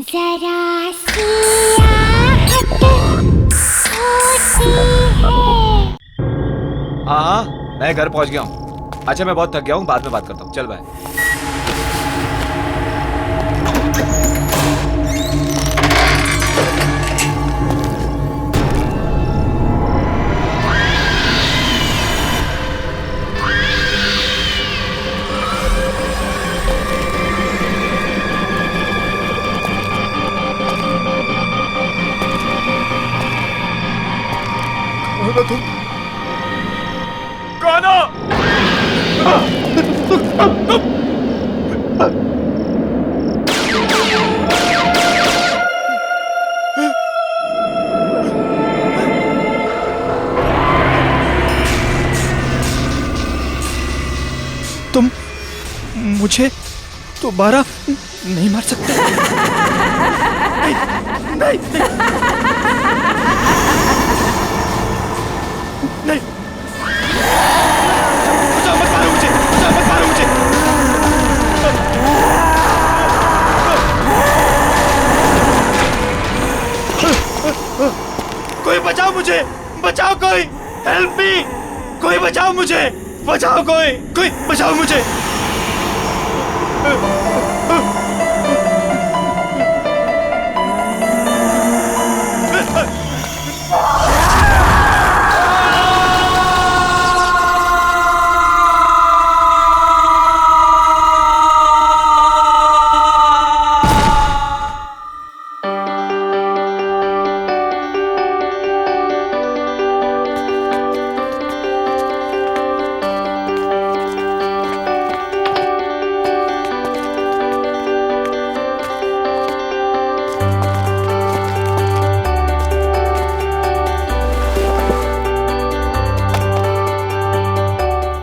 जरा सी आहट होती है। हाँ हाँ, मैं घर पहुंच गया हूँ। अच्छा, मैं बहुत थक गया हूँ, बाद में बात करता हूँ। चल बाय। गाना तुम मुझे दोबारा नहीं मार सकते। नहीं, नहीं, नहीं, नहीं। बचाओ, मत मारो मुझे, बचाओ, मत मारो मुझे। कोई बचाओ मुझे, बचाओ कोई, हेल्प मी, कोई बचाओ मुझे, बचाओ कोई बचाओ मुझे।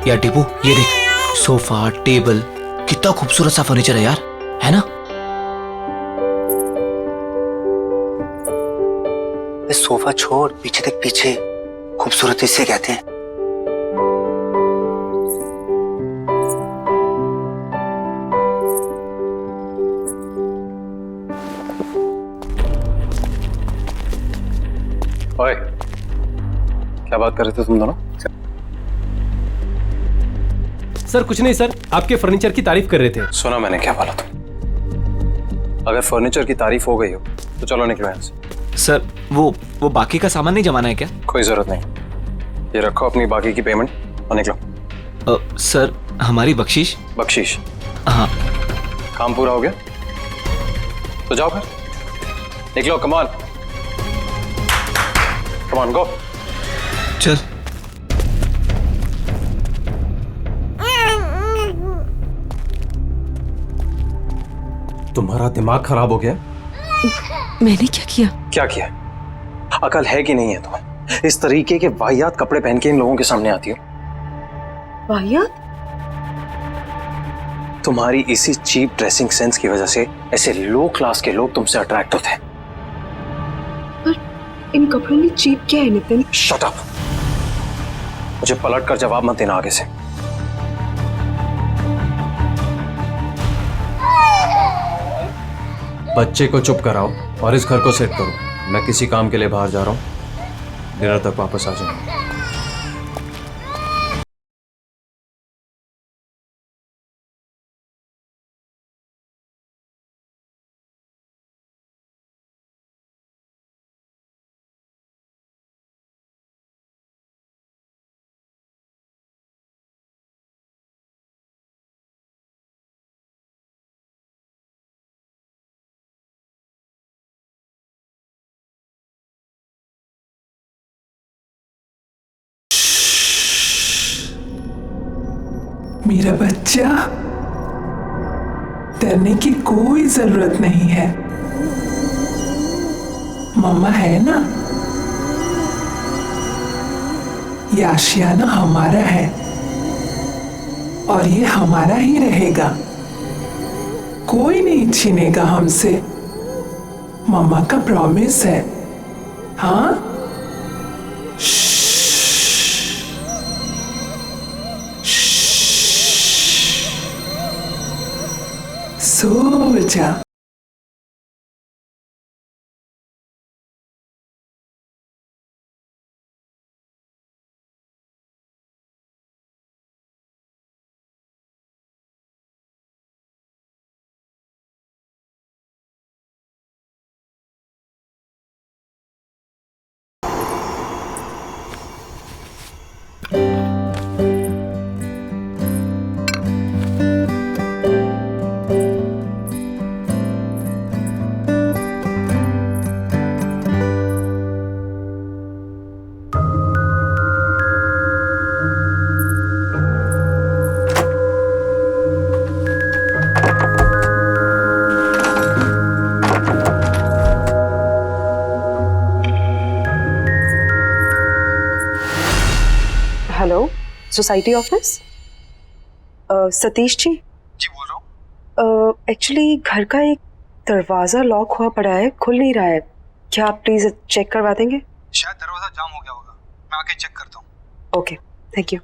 यार टीपू, ये देख, सोफा, टेबल, कितना खूबसूरत सा फर्नीचर है यार, है ना? सोफा छोड़, पीछे देख, पीछे खूबसूरती से कहते हैं। ओए, क्या बात कर रहे थे तुम दोनों? सर कुछ नहीं सर, आपके फर्नीचर की तारीफ कर रहे थे। सुना मैंने क्या बोला तुम? अगर फर्नीचर की तारीफ हो गई हो तो चलो निकलो यहाँ से। सर, वो बाकी का सामान नहीं जमाना है क्या? कोई जरूरत नहीं, ये रखो अपनी बाकी की पेमेंट और निकलो। सर, हमारी बख्शीश? बख्शीश? हाँ। काम पूरा हो गया तो जाओ फिर, निकलो। कमान कमान, गो। चल। तुम्हारा दिमाग खराब हो गया? मैंने क्या किया? क्या किया? अकल है कि नहीं है तुम्हें? इस तरीके के वाहियात कपड़े पहन के इन लोगों के सामने आती हो। वाहियात? तुम्हारी इसी चीप ड्रेसिंग सेंस की वजह से ऐसे लो क्लास के लोग तुमसे अट्रैक्ट होते हैं। पर इन कपड़ों में चीप क्या है नितिन? शट अप, मुझे पलट कर जवाब मत देना आगे से। बच्चे को चुप कराओ और इस घर को सेट करो। मैं किसी काम के लिए बाहर जा रहा हूँ, डिनर तक वापस आ जाऊंगा। मेरा बच्चा, डरने की कोई जरूरत नहीं है। मम्मा है ना, ये आशियाना हमारा है और ये हमारा ही रहेगा। कोई नहीं छीनेगा हमसे, मम्मा का प्रॉमिस है। हाँ, सो जा। Society office? सतीश जी बोल रहा हूँ। एक्चुअली घर का एक दरवाजा लॉक हुआ पड़ा है, खुल नहीं रहा है। क्या आप प्लीज चेक करवा देंगे? शायद दरवाजा जाम हो गया होगा, मैं आके चेक करता हूँ। Okay, thank you.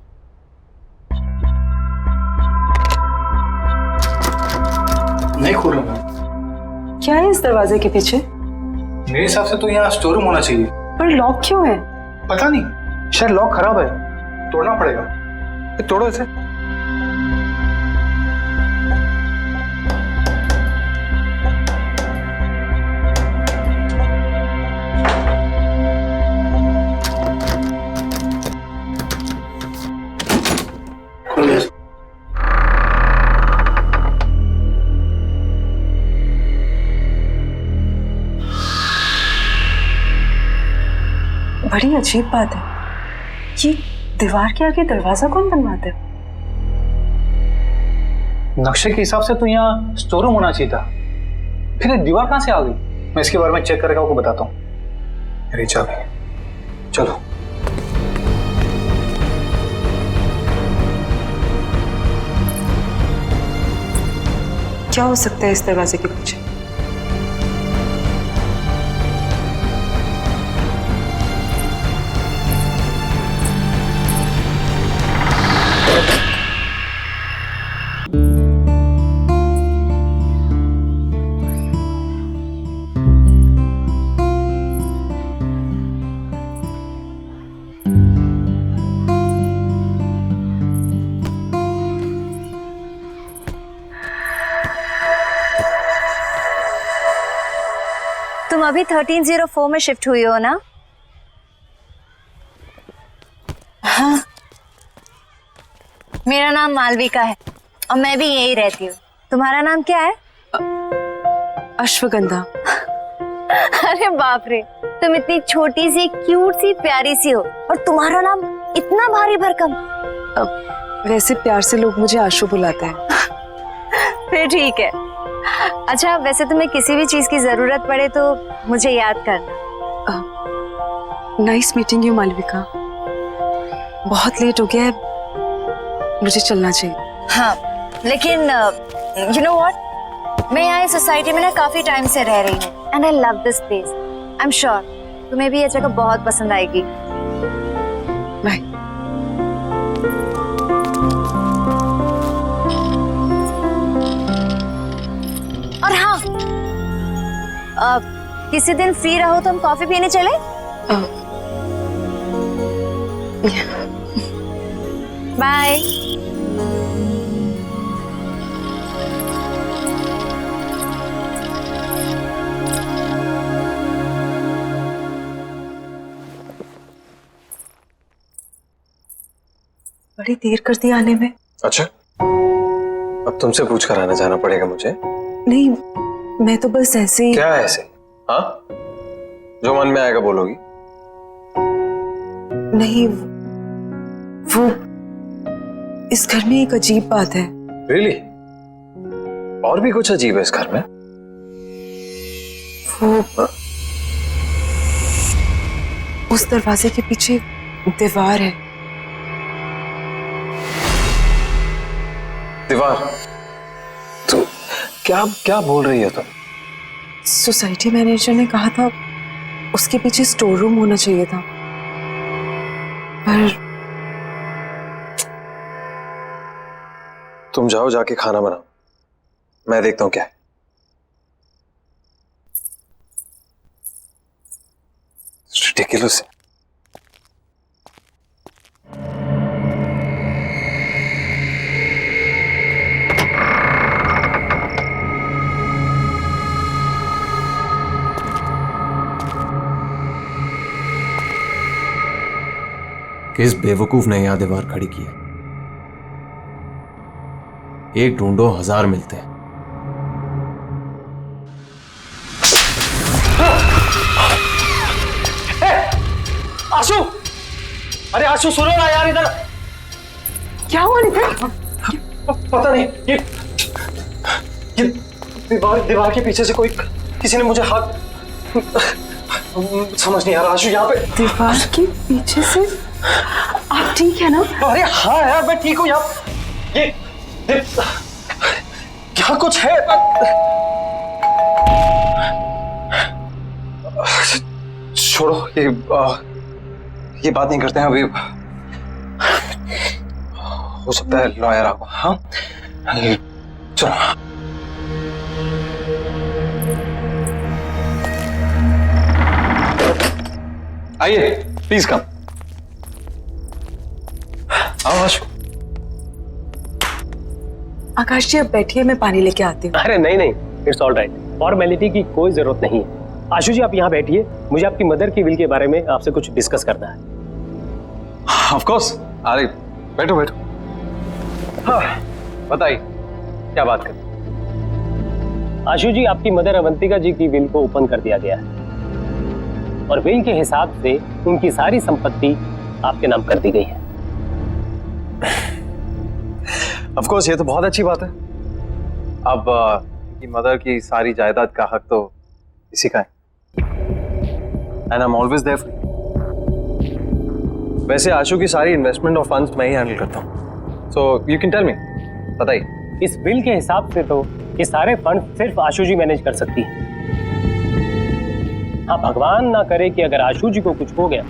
नहीं खोल रहा मैं। क्या है इस दरवाजे के पीछे? मेरे हिसाब से तो यहाँ स्टोर रूम होना चाहिए। पर लॉक क्यों है? पता नहीं, शायद लॉक खराब है, तोड़ना पड़ेगा। ये तोड़ो इसे। बड़ी अजीब बात है, ये दीवार के आगे दरवाजा कौन बनवाता है? नक्शे के हिसाब से तो यहाँ स्टोर रूम होना चाहिए था, फिर ये दीवार कहाँ से आ गई? मैं इसके बारे में चेक करके आपको बताता हूँ। मेरी चाबी, चलो। क्या हो सकता है इस दरवाजे के पीछे? तुम अभी 1304 में शिफ्ट हुई हो ना? हाँ। मेरा नाम मालविका है और मैं भी यही रहती हूँ। तुम्हारा नाम क्या है? अश्वगंधा। अरे बाप रे, तुम इतनी छोटी सी, क्यूट सी, प्यारी सी हो और तुम्हारा नाम इतना भारी भरकम। वैसे प्यार से लोग मुझे आशु बुलाते हैं। फिर ठीक है। अच्छा, वैसे तुम्हें किसी भी चीज की जरूरत पड़े तो मुझे याद करना। Nice meeting you Malvika. बहुत लेट हो गया है, मुझे चलना चाहिए। हाँ, लेकिन यू नो व्हाट, मैं यहाँ इस सोसाइटी में ना काफी टाइम से रह रही हूँ and I love this place. I am sure तुम्हें भी ये जगह बहुत पसंद आएगी। बाय। और हाँ, किसी दिन फ्री रहो तो हम कॉफी पीने चले? बाय। बड़ी देर कर दी आने में। अच्छा, अब तुमसे पूछ कर आना जाना पड़ेगा मुझे? नहीं, मैं तो बस ऐसे ही। क्या ऐसे? हाँ, जो मन में आएगा बोलोगी? नहीं, वो इस घर में एक अजीब बात है। Really? और भी कुछ अजीब है इस घर में? वो उस दरवाजे के पीछे दीवार है। दीवार? तो क्या क्या बोल रही है तुम? सोसाइटी मैनेजर ने कहा था उसके पीछे स्टोर रूम होना चाहिए था, पर तुम जाओ, जाके खाना बनाओ, मैं देखता हूं क्या है। Ridiculous. किस बेवकूफ ने यहां दीवार खड़ी की है? एक ढूंढो, 1000 मिलते हैं। आशु, अरे आशु सुनो ना यार, इधर क्या हुआ नितिन? पता नहीं, ये दीवार के पीछे से कोई, किसी ने मुझे हाथ, समझ नहीं आ रहा आशु। यहाँ पे दीवार के पीछे से आप ठीक है ना? अरे हाँ यार मैं ठीक हूँ यार। ये क्या कुछ है? छोड़ो ये बात नहीं करते हैं अभी। हो सकता है लॉयर आपको। हाँ चलो। आइए प्लीज कम। आओ आशु। आकाश जी, अब बैठिए, मैं पानी लेके आती हूँ। अरे नहीं नहीं, इट्स ऑल राइट, फॉर्मेलिटी की कोई जरूरत नहीं है। आशु जी आप यहाँ बैठिए, मुझे आपकी मदर की विल के बारे में आपसे कुछ डिस्कस करना है। Of course. अरे बैठो बैठो। हाँ बताइए क्या बात कर। आशु जी, आपकी मदर अवंतिका जी की विल को ओपन कर दिया गया है और विल के हिसाब से उनकी सारी संपत्ति आपके नाम कर दी गई है। ऑफ कोर्स ये तो बहुत अच्छी बात है। अब की मदर की सारी जायदाद का हक तो इसी का है। And I am always there for you. वैसे आशु की सारी इन्वेस्टमेंट और फंड्स मैं ही हैंडल करता हूँ। So you can tell me, बताइए। इस विल के हिसाब से तो ये सारे फंड सिर्फ आशु जी मैनेज कर सकती है। हाँ, भगवान ना करे कि अगर आशु जी को कुछ हो गया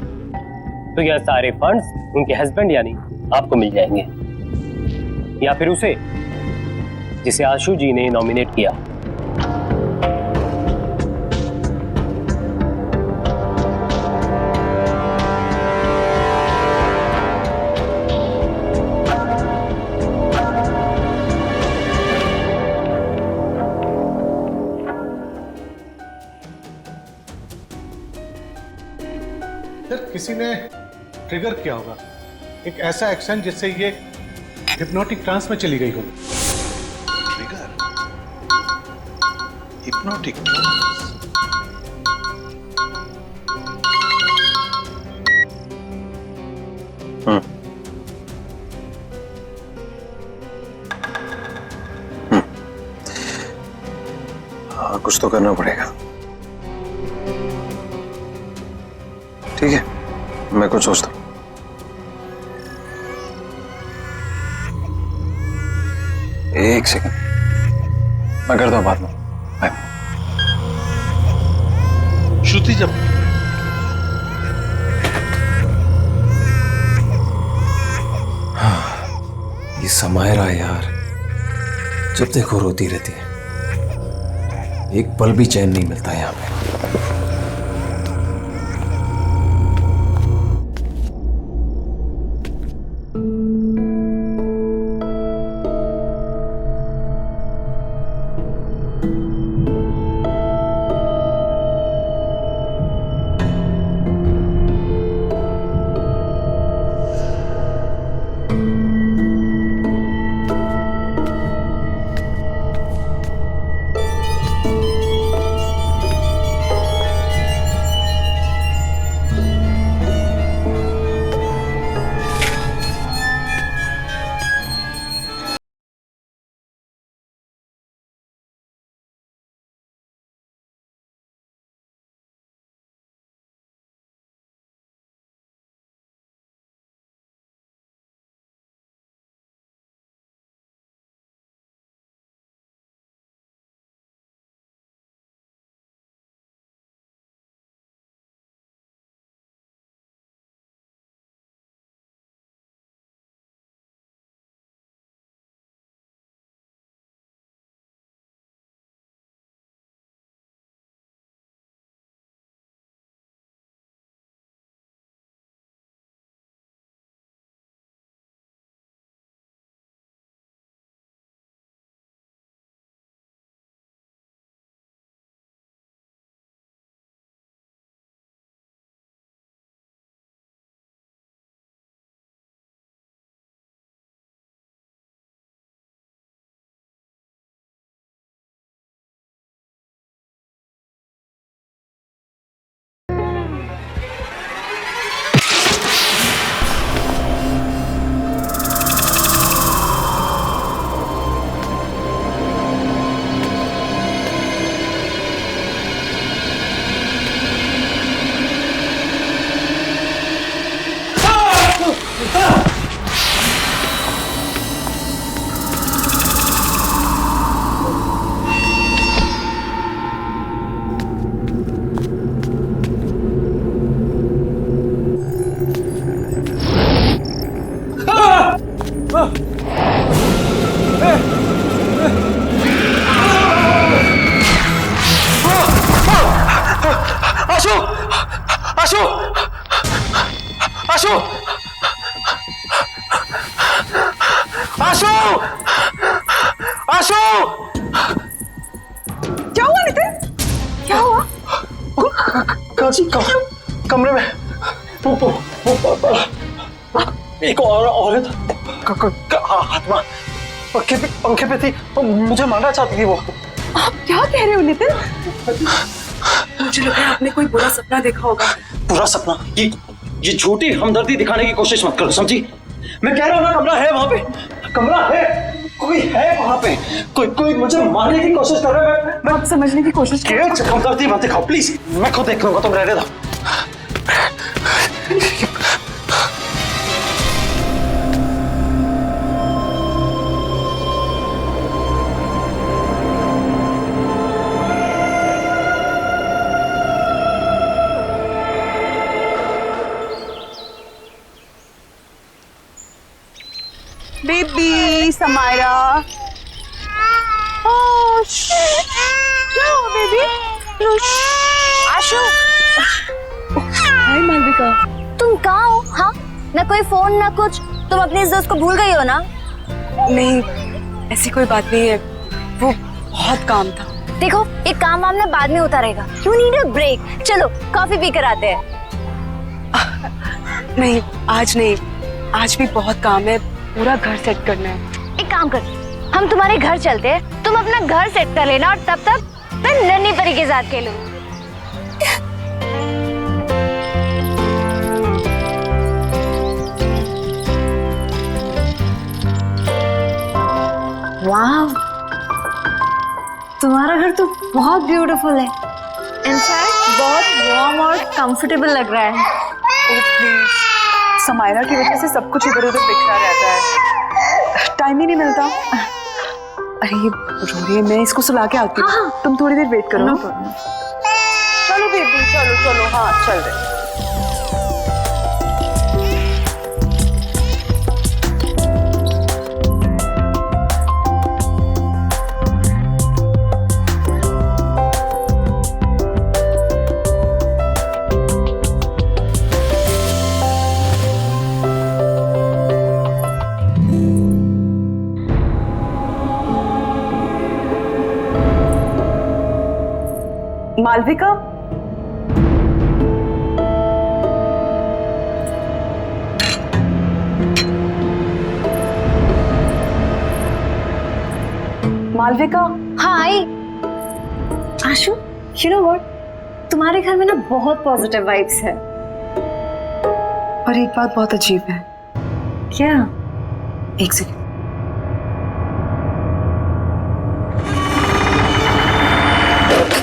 तो यह सारे फंड्स उनके हस्बैंड यानी आपको मिल जाएंगे, या फिर उसे जिसे आशु जी ने नॉमिनेट किया। सर किसी ने ट्रिगर किया होगा एक ऐसा एक्शन जिससे ये हिप्नोटिक ट्रांस में चली गई हो। Trigger, hypnotic trance. हाँ कुछ तो करना पड़ेगा। ठीक है, मैं कुछ सोचता हूँ। एक सेकंड, मैं करता हूँ बाद में। बाय। श्रुति जब ये समायरा यार, जब देखो रोती रहती है, एक पल भी चैन नहीं मिलता यहाँ पे। आशु आशु आशु आशु आशु क्या हुआ नितिन? क्या हुआ? कमरे में एक औरत आत्मा पंखे पे थी, मुझे मारना चाहती थी वो। आप क्या कह रहे हो नितिन? मुझे लग रहा है आपने कोई बुरा सपना देखा होगा। बुरा सपना? ये झूठी हमदर्दी दिखाने की कोशिश मत करो, समझी? मैं कह रहा हूँ ना, कमरा है वहां पे, कमरा है, कोई है वहां पे, कोई मुझे मारने की कोशिश कर रहा है। मैं आप समझने की कोशिश करो। हमदर्दी मत दिखाओ प्लीज, मैं खुद देख लूंगा, तुम रहने दो। बेबी समायरा, बेबी आशु, हाय मालविका। तुम कहाँ हो? हाँ, ना कोई फोन ना कुछ। तुम अपनी इस दोस्त को भूल गई हो ना? नहीं, ऐसी कोई बात नहीं है, वो बहुत काम था। देखो, एक काम वाम ना बाद में होता रहेगा। You need a break. चलो कॉफी पी कर आते हैं। नहीं, आज नहीं, आज भी बहुत काम है, पूरा घर सेट करना है। एक काम कर, हम तुम्हारे घर चलते हैं, तुम अपना घर सेट कर लेना और तब तक मैं नन्ही परी के साथ खेलूं। वाह, तुम्हारा घर तो बहुत ब्यूटीफुल है। इनफैक्ट बहुत वार्म और कंफर्टेबल लग रहा है। समायरा की वजह से सब कुछ इधर उधर बिखरा रहता है, टाइम ही नहीं मिलता। अरे ये रो रही है, मैं इसको सुला के आती हूँ। हाँ। तुम थोड़ी देर वेट करो। चलो बेबी, चलो चलो, हाँ चल रहे। मालविका, मालविका। हाँ आई। आशु, यू नो व्हाट, तुम्हारे घर में ना बहुत पॉजिटिव वाइब्स है। पर एक बात बहुत अजीब है। क्या? एक सेकंड।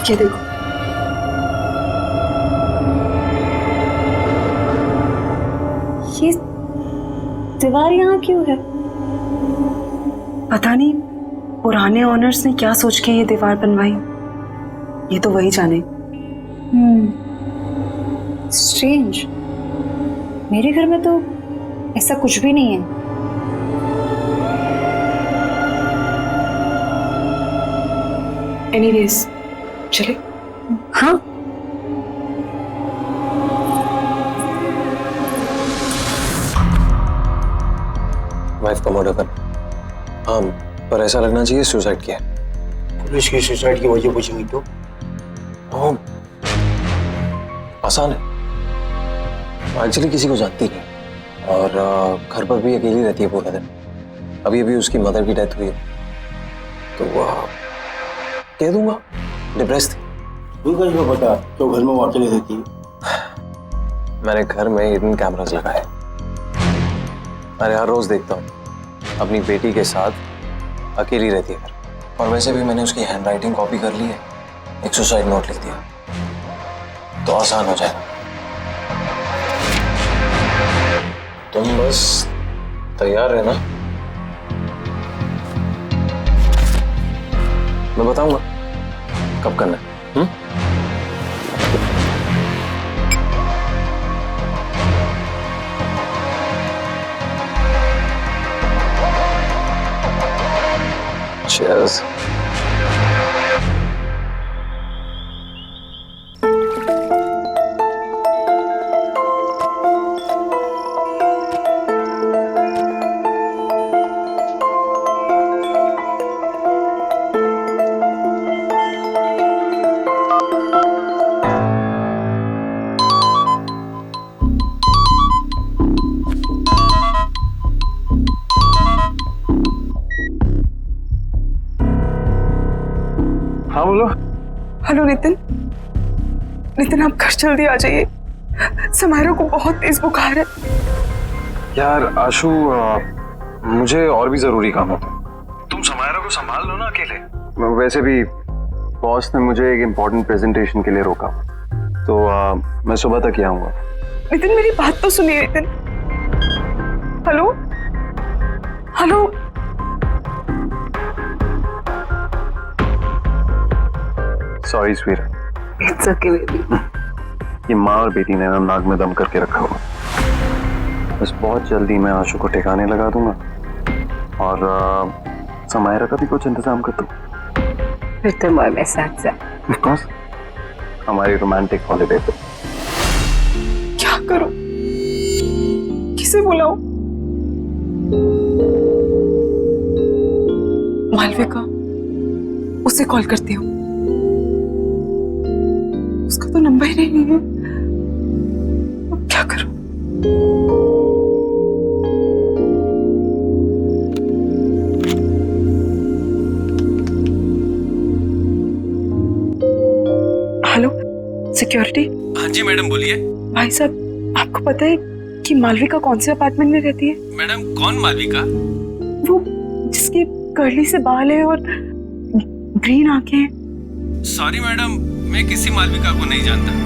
ये देखो, ये दीवार यहाँ क्यों है? पता नहीं पुराने ओनर्स ने क्या सोच के ये दीवार बनवाई, ये तो वही जाने। स्ट्रेंज, मेरे घर में तो ऐसा कुछ भी नहीं है। एनीवेज, चले। हाँ, वाइफ का मर्डर कर। हाँ, पर ऐसा लगना चाहिए सुसाइड किया। पुलिस की सुसाइड की वजह पूछेंगी तो? आसान है, एक्चुअली किसी को जानती नहीं और घर पर भी अकेली रहती है पूरा दिन। अभी अभी उसकी मदर की डेथ हुई है, तो कह दूंगा डिप्रेस थी। तू कैसे पता तो घर में वो अकेले रहती है? मैंने घर में हिडन कैमरास लगाए, अरे हर रोज देखता हूँ अपनी बेटी के साथ अकेली रहती है घर। और वैसे भी मैंने उसकी हैंडराइटिंग कॉपी कर ली है, एक सुसाइड नोट लिख दिया तो आसान हो जाएगा। तुम बस तैयार रहना, मैं बताऊंगा कब करना है। Cheers. हाँ बोलो। हेलो नितिन। नितिन आप घर जल्दी आ जाइए, समायरा को बहुत तेज बुखार है। यार आशु, मुझे और भी जरूरी काम होता है। तुम समायरा को संभाल लो ना अकेले। वैसे भी बॉस ने मुझे एक इम्पोर्टेंट प्रेजेंटेशन के लिए रोका, तो मैं सुबह तक ही आऊंगा। नितिन मेरी बात तो सुनिए Nitin. Hello hello. Sorry sweet. It's okay baby. ये माँ और बेटी ने ना नाक में दम करके रखा हुआ। बस बहुत जल्दी मैं आशु को ठिकाने लगा दूंगा और समायरा का भी कुछ इंतजाम कर दूं। फिर तुम और मैं साथ साथ। Of course, हमारी रोमांटिक हॉलिडे पे। क्या करूं, किसे बुलाऊं? मालविका, उसे कॉल करती हूँ। उसका तो नंबर ही नहीं है। अब क्या करूं? Hello security. हाँ जी मैडम बोलिए। भाई साहब, आपको पता है कि मालविका कौन से अपार्टमेंट में रहती है? मैडम कौन मालविका? वो जिसकी कर्ली से बाल है और ग्रीन आंखें हैं। सॉरी मैडम, मैं किसी मालविका को नहीं जानता।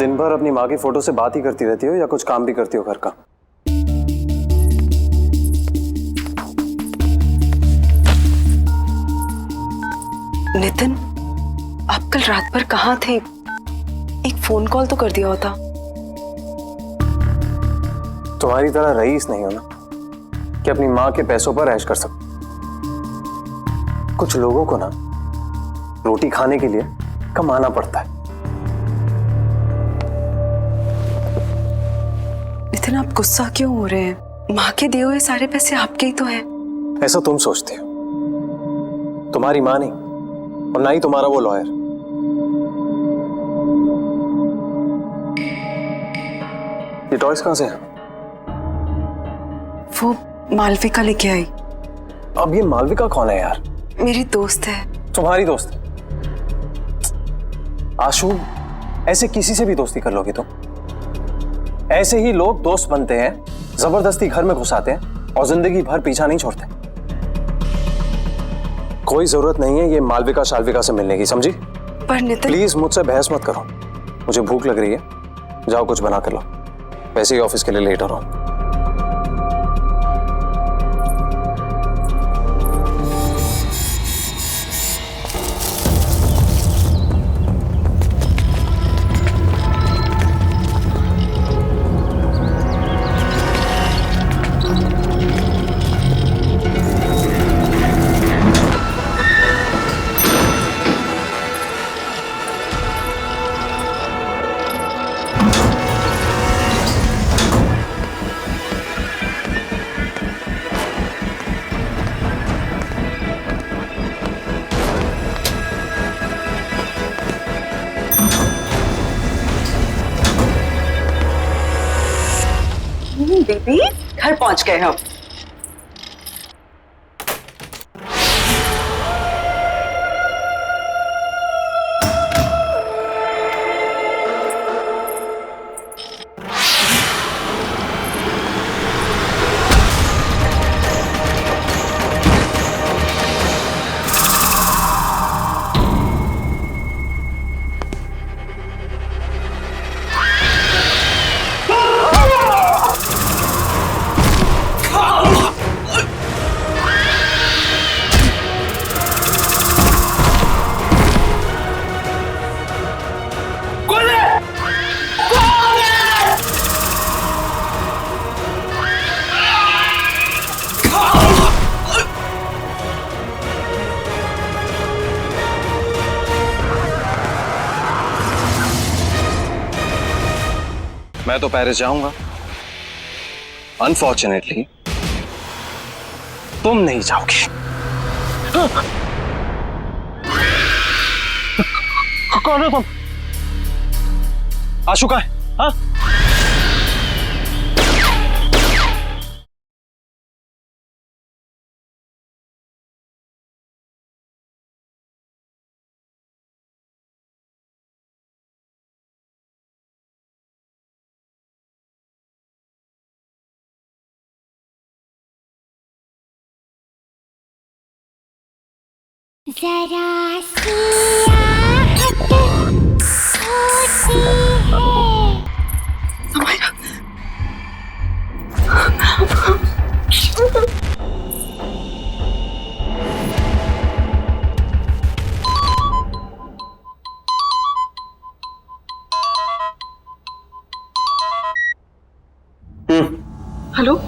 दिन भर अपनी माँ की फोटो से बात ही करती रहती हो या कुछ काम भी करती हो घर का? नितिन, आप कल रात भर कहाँ थे? एक फोन कॉल तो कर दिया होता। तुम्हारी तरह रईस नहीं हो ना कि अपनी माँ के पैसों पर ऐश कर सको। कुछ लोगों को ना रोटी खाने के लिए कमाना पड़ता है। नितिन, आप गुस्सा क्यों हो रहे हैं? माँ के दिए हुए सारे पैसे आपके ही तो हैं। ऐसा तुम सोचते हो, तुम्हारी माँ नहीं और ना ही तुम्हारा वो लॉयर। ये टॉयज कहां से हैं? वो मालविका लेके आई। अब ये मालविका कौन है यार? मेरी दोस्त है। तुम्हारी दोस्त? आशु, ऐसे किसी से भी दोस्ती कर लोगे तुम? ऐसे ही लोग दोस्त बनते हैं, जबरदस्ती घर में घुसाते हैं और जिंदगी भर पीछा नहीं छोड़ते। कोई जरूरत नहीं है ये मालविका शालविका से मिलने की, समझी? पर नितिन, प्लीज मुझसे बहस मत करो। मुझे भूख लग रही है, जाओ कुछ बना कर लो। वैसे ही ऑफिस के लिए लेट हो रहा हूं। बेबी, घर पहुंच गए हम। मैं तो पेरिस जाऊंगा। अनफॉर्चुनेटली तुम नहीं जाओगे। कौन हो तुम? आशु कहाँ है? हाँ? जरा सी आहट होती है। हेलो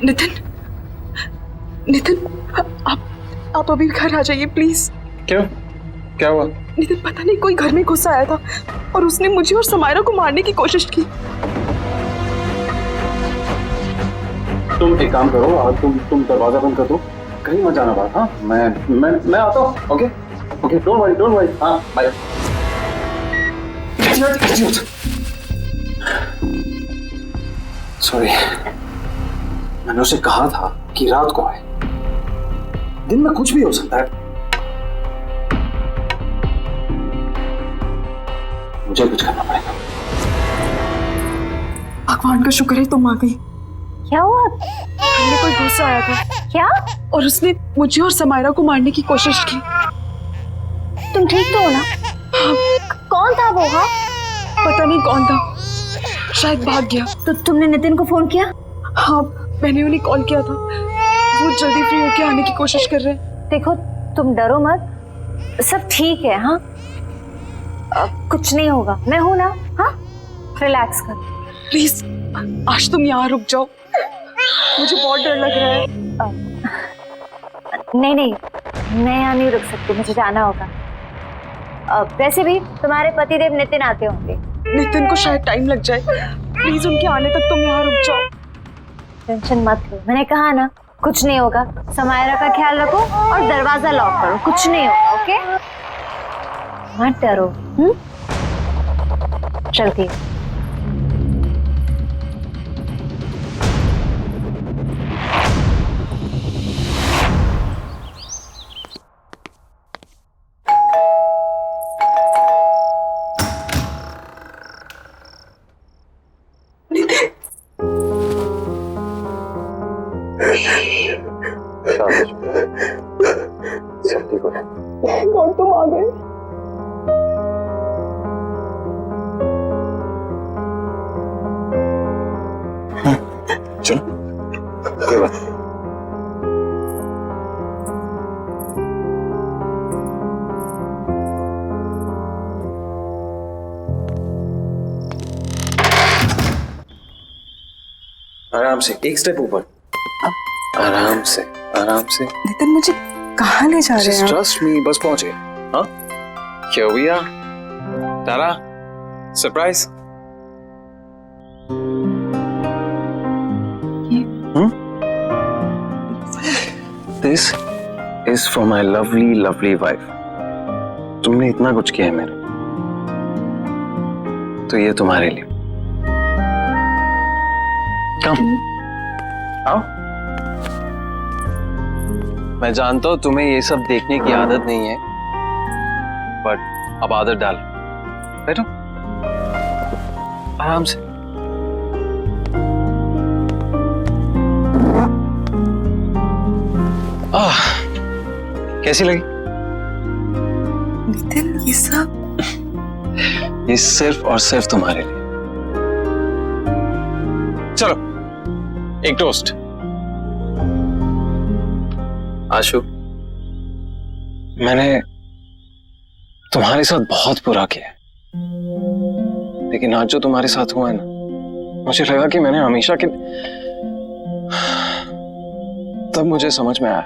नितिन, नितिन, आप अभी घर आ जाइए प्लीज। क्यों? क्या हुआ? नितिन, पता नहीं कोई घर में घुस आया था और उसने मुझे और समायरा को मारने की कोशिश की। तुम एक काम करो, तुम दरवाजा बंद कर दो, कहीं मत जाना बाहर। हाँ, मैं आता हूँ। Okay okay, don't worry. हाँ, बाय। सॉरी, मैंने उसे कहा था कि रात को आए। दिन में कुछ भी हो सकता है। मुझे कुछ करना पड़ेगा। भगवान का शुक्र है तुम आ गई। क्या हुआ? हमने कोई घुस आया था। क्या? और उसने मुझे और समायरा को मारने की कोशिश की। तुम ठीक तो हो ना? हाँ। कौन था वो? हाँ, पता नहीं कौन था, शायद भाग गया। तो तुमने नितिन को फोन किया? हाँ, मैंने उन्हें कॉल किया था, वो जल्दी फ्री होके आने की कोशिश कर रहे हैं। देखो तुम डरो मत, सब ठीक है। हाँ कुछ नहीं होगा, मैं हूं ना। हाँ रिलैक्स कर। प्लीज आज तुम यहाँ रुक जाओ, मुझे बहुत डर लग रहा है। नहीं नहीं, मैं यहाँ नहीं रुक सकती, मुझे जाना होगा। वैसे भी तुम्हारे पतिदेव नितिन आते होंगे। नितिन को शायद टाइम लग जाए, प्लीज उनके आने तक तुम यहाँ रुक जाओ। टेंशन मत लो, मैंने कहा ना कुछ नहीं होगा। समायरा का ख्याल रखो और दरवाजा लॉक करो, कुछ नहीं होगा। ओके मत डरो। चलती हूँ। सब ठीक हो जाए। कौन तुम आ गए? चलो ये बात। आराम से, एक स्टेप ऊपर। आराम से आराम से। नितिन मुझे कहाँ ले जा रहे हैं? ट्रस्ट मी, बस पहुंचे। हाँ क्या भैया तारा surprise. This is for my lovely lovely wife. तुमने इतना कुछ किया है मेरे, तो ये तुम्हारे लिए। कम आओ। मैं जानता हूं तुम्हें ये सब देखने की आदत नहीं है, बट अब आदत डाल। बैठो आराम से। कैसी लगी? नितिन ये सब, ये सिर्फ और सिर्फ तुम्हारे लिए। चलो एक टोस्ट। आशु, मैंने तुम्हारे साथ बहुत बुरा किया, लेकिन आज जो तुम्हारे साथ हुआ है ना, मुझे लगा कि मैंने हमेशा के, तब मुझे समझ में आया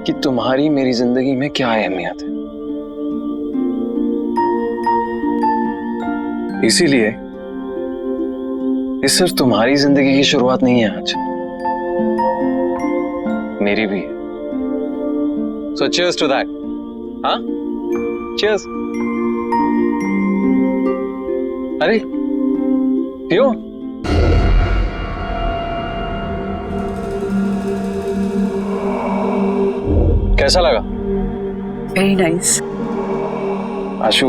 कि तुम्हारी मेरी जिंदगी में क्या अहमियत है। इसीलिए ये सिर्फ तुम्हारी जिंदगी की शुरुआत नहीं है आज, मेरी भी है। So cheers to that. हाँ? Cheers. अरे पियो। कैसा लगा? Very nice. Ashu,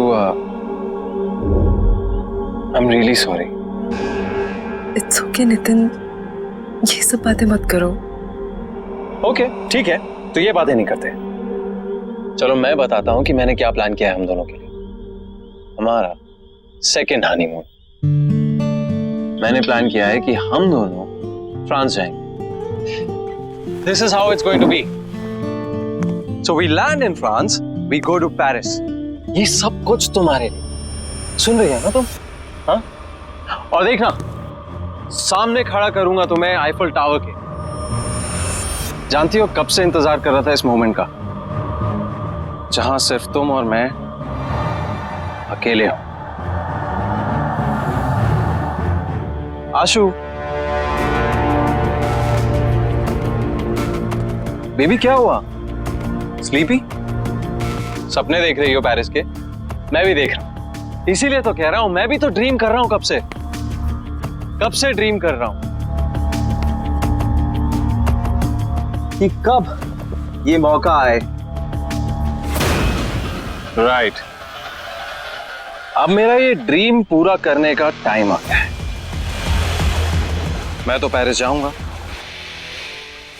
I'm really sorry. It's okay Nitin, ये सब बातें मत करो। ओके ठीक है, तो ये बातें नहीं करते। चलो मैं बताता हूं कि मैंने क्या प्लान किया है हम दोनों के लिए। हमारा सेकेंड हनीमून। मैंने प्लान किया है कि हम दोनों फ्रांस जाएंगे। This is how it's going to be. So we land in France, we go to Paris. ये सब कुछ तुम्हारे लिए। सुन रही है ना तुम? हाँ? और देखना, सामने खड़ा करूंगा तुम्हें आईफल टावर के। जानती हो कब से इंतजार कर रहा था इस मोमेंट का, जहां सिर्फ तुम और मैं अकेले हो। आशु, बेबी क्या हुआ? स्लीपी? सपने देख रही हो पेरिस के? मैं भी देख रहा हूं, इसीलिए तो कह रहा हूं, मैं भी तो ड्रीम कर रहा हूं। कब से ड्रीम कर रहा हूं कि कब ये मौका आए। राइट, अब मेरा ये ड्रीम पूरा करने का टाइम आ गया है। मैं तो पेरिस जाऊंगा,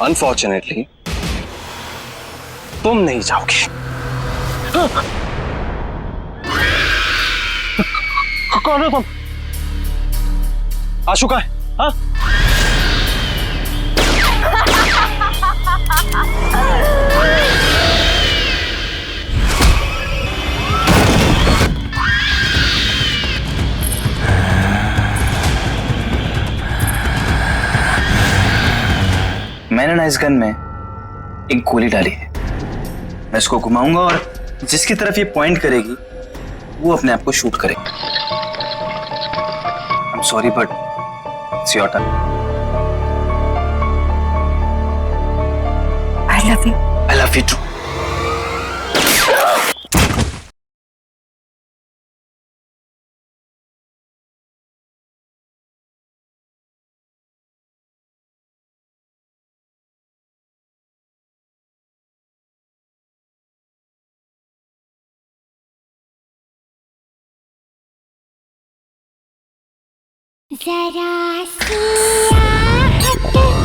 अनफॉर्चुनेटली तुम नहीं जाओगे। कौन? आशु का है? हाँ? मैंने ना इस गन में एक गोली डाली है। मैं इसको घुमाऊंगा और जिसकी तरफ ये पॉइंट करेगी वो अपने आप को शूट करेगा। I am sorry but it's your turn. I love you. I love you too. जरा सी आहट होती है।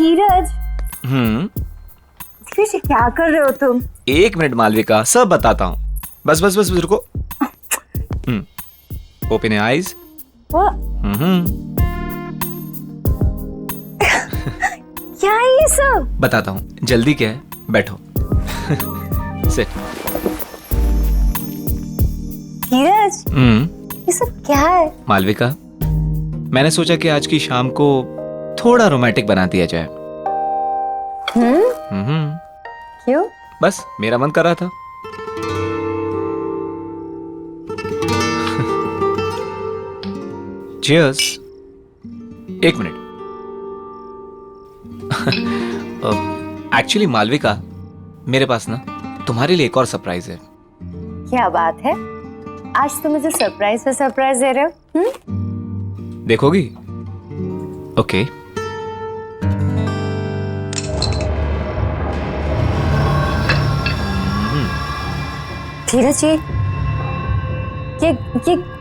धीरज क्या कर रहे हो तुम? 1 मिनट मालविका, सब बताता हूँ। बस बस बस रुको। Open your eyes. क्या है ये सब? बताता हूँ, जल्दी क्या है, बैठो। सिट। धीरज ये सब क्या है? मालविका, मैंने सोचा कि आज की शाम को थोड़ा रोमांटिक बना दिया जाए। क्यों? बस मेरा मन कर रहा था। चीयर्स। 1 मिनट। एक्चुअली मालविका, मेरे पास ना तुम्हारे लिए एक और सरप्राइज है। क्या बात है? आज तुम मुझे सरप्राइज पे सरप्राइज दे रहे हो? देखोगी? ओके। धीरज ये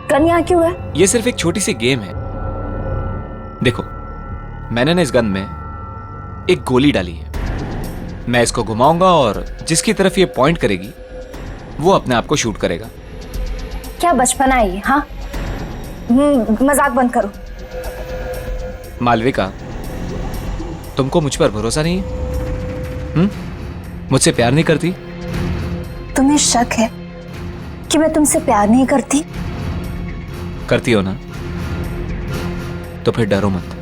गन यहाँ क्यों है? ये सिर्फ एक छोटी सी गेम है। देखो, मैंने ना इस गन में एक गोली डाली है। मैं इसको घुमाऊंगा और जिसकी तरफ ये पॉइंट करेगी वो अपने आप को शूट करेगा। क्या बचपना है ये? हाँ, मजाक बंद करो। मालविका, तुमको मुझ पर भरोसा नहीं है? मुझसे प्यार नहीं करती? तुम्हें शक है कि मैं तुमसे प्यार नहीं करती? करती हो ना? तो फिर डरो मत।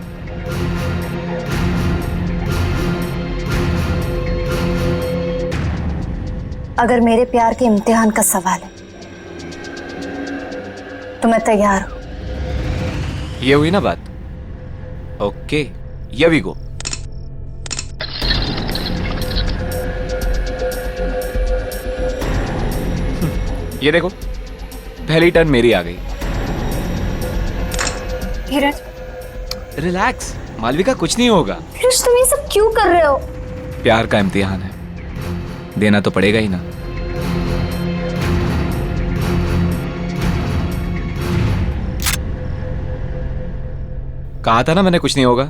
अगर मेरे प्यार के इम्तिहान का सवाल है तो मैं तैयार हूं। ये हुई ना बात? Okay, here we go. ये देखो, पहली टर्न मेरी आ गई। धीरज, रिलैक्स मालविका, कुछ नहीं होगा। धीरज, तुम ये सब क्यों कर रहे हो? प्यार का इम्तिहान है, देना तो पड़ेगा ही ना। कहा था ना मैंने कुछ नहीं होगा।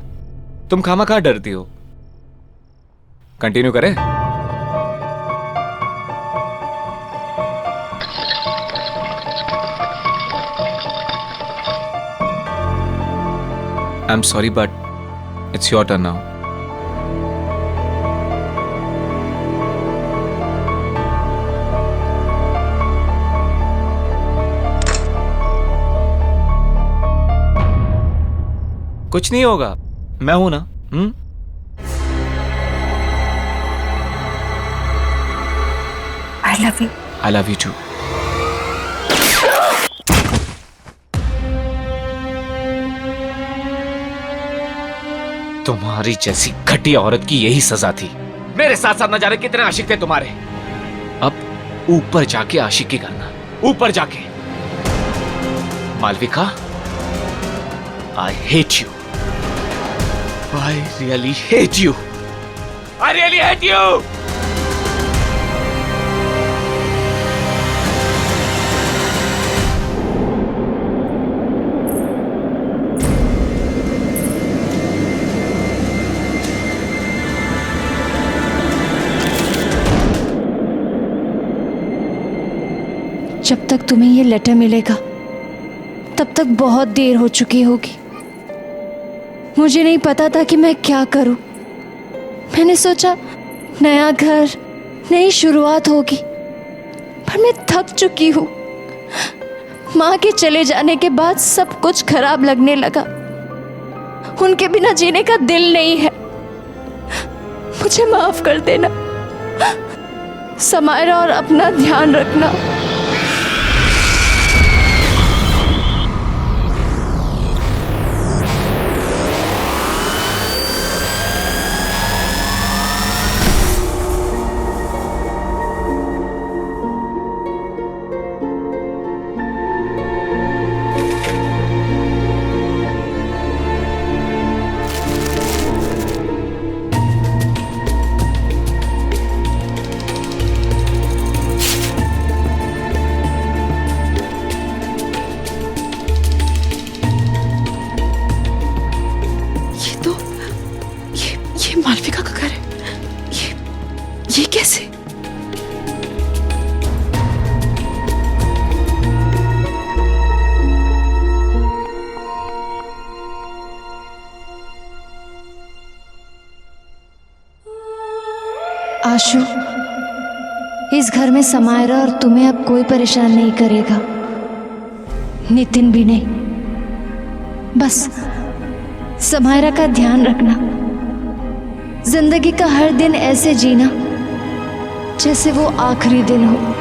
तुम खामखा डरती हो। कंटिन्यू करें? I'm sorry, but it's your turn now. कुछ नहीं होगा, मैं हूं ना। I love you. I love you too. तुम्हारी जैसी घटिया औरत की यही सजा थी। मेरे साथ साथ न जाने कितने आशिक थे तुम्हारे। अब ऊपर जाके आशिकी करना, ऊपर जाके। Malvika, I hate you. I really hate you. I really hate you. जब तक तुम्हें ये लेटर मिलेगा तब तक बहुत देर हो चुकी होगी। मुझे नहीं पता था कि मैं क्या करूं। मैंने सोचा नया घर, नई शुरुआत होगी, पर मैं थक चुकी हूं। माँ के चले जाने के बाद सब कुछ खराब लगने लगा। उनके बिना जीने का दिल नहीं है। मुझे माफ कर देना समायरा, और अपना ध्यान रखना। मालविका का घर है। ये कैसे? आशु, इस घर में समायरा और तुम्हें अब कोई परेशान नहीं करेगा, नितिन भी नहीं। बस समायरा का ध्यान रखना। जिंदगी का हर दिन ऐसे जीना जैसे वो आखिरी दिन हो।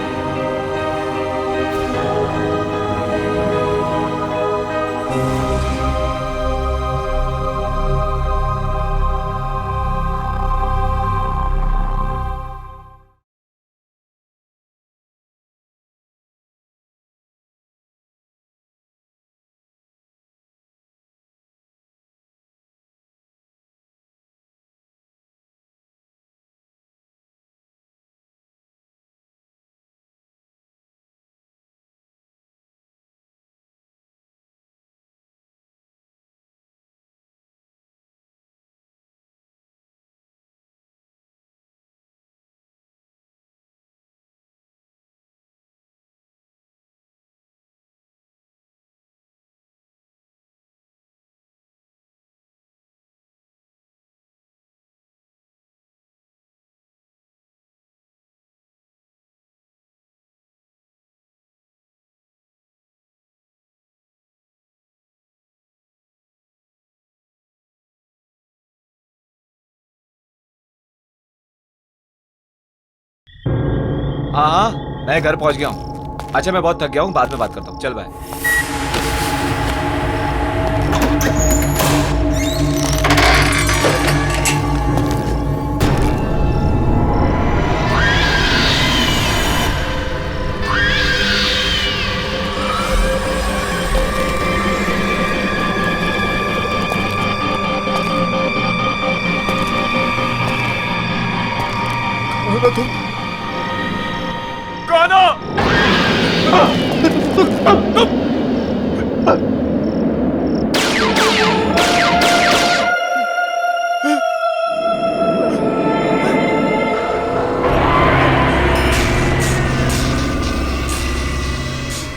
हाँ, मैं घर पहुंच गया हूँ। अच्छा, मैं बहुत थक गया हूँ, बाद में बात करता हूँ। चल बाय।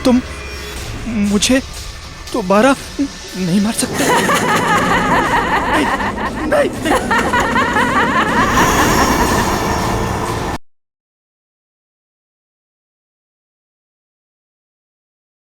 तुम मुझे दोबारा नहीं मार सकते।